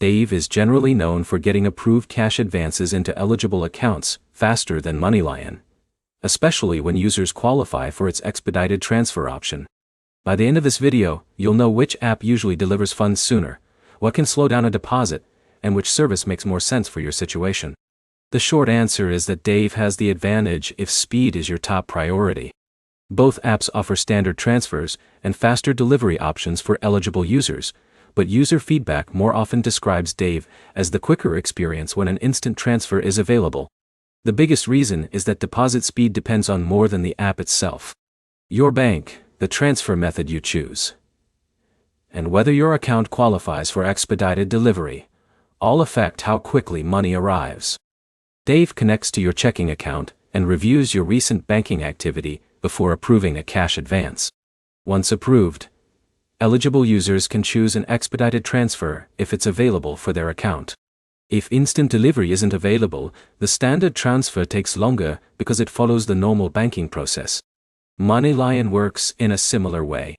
Dave is generally known for getting approved cash advances into eligible accounts faster than MoneyLion, especially when users qualify for its expedited transfer option. By the end of this video, you'll know which app usually delivers funds sooner, what can slow down a deposit, and which service makes more sense for your situation. The short answer is that Dave has the advantage if speed is your top priority. Both apps offer standard transfers and faster delivery options for eligible users, but user feedback more often describes Dave as the quicker experience when an instant transfer is available. The biggest reason is that deposit speed depends on more than the app itself. Your bank, the transfer method you choose, and whether your account qualifies for expedited delivery, all affect how quickly money arrives. Dave connects to your checking account and reviews your recent banking activity before approving a cash advance. Once approved, eligible users can choose an expedited transfer if it's available for their account. If instant delivery isn't available, the standard transfer takes longer because it follows the normal banking process. MoneyLion works in a similar way.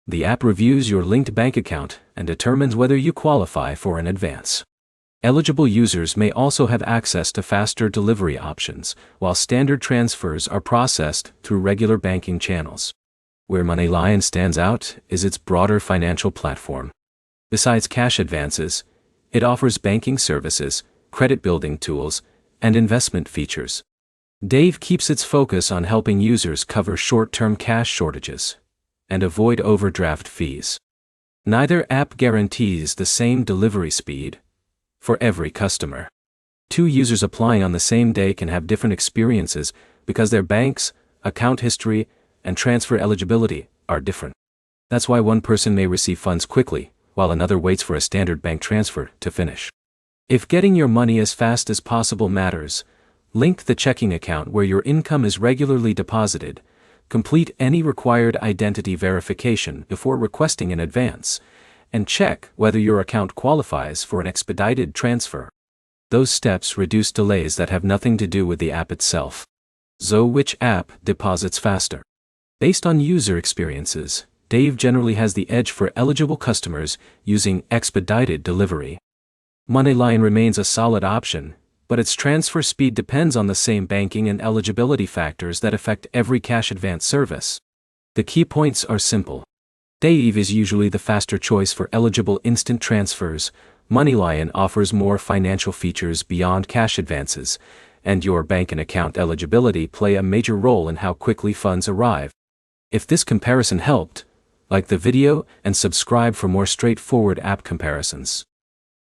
The app reviews your linked bank account and determines whether you qualify for an advance. Eligible users may also have access to faster delivery options, while standard transfers are processed through regular banking channels. Where MoneyLion stands out is its broader financial platform. Besides cash advances, it offers banking services, credit building tools, and investment features. Dave keeps its focus on helping users cover short-term cash shortages and avoid overdraft fees. Neither app guarantees the same delivery speed for every customer. Two users applying on the same day can have different experiences because their banks, account history, and transfer eligibility are different. That's why one person may receive funds quickly, while another waits for a standard bank transfer to finish. If getting your money as fast as possible matters, link the checking account where your income is regularly deposited, complete any required identity verification before requesting an advance, and check whether your account qualifies for an expedited transfer. Those steps reduce delays that have nothing to do with the app itself. So which app deposits faster? Based on user experiences, Dave generally has the edge for eligible customers using expedited delivery. MoneyLion remains a solid option, but its transfer speed depends on the same banking and eligibility factors that affect every cash advance service. The key points are simple. Dave is usually the faster choice for eligible instant transfers. MoneyLion offers more financial features beyond cash advances, and your bank and account eligibility play a major role in how quickly funds arrive. If this comparison helped, like the video and subscribe for more straightforward app comparisons.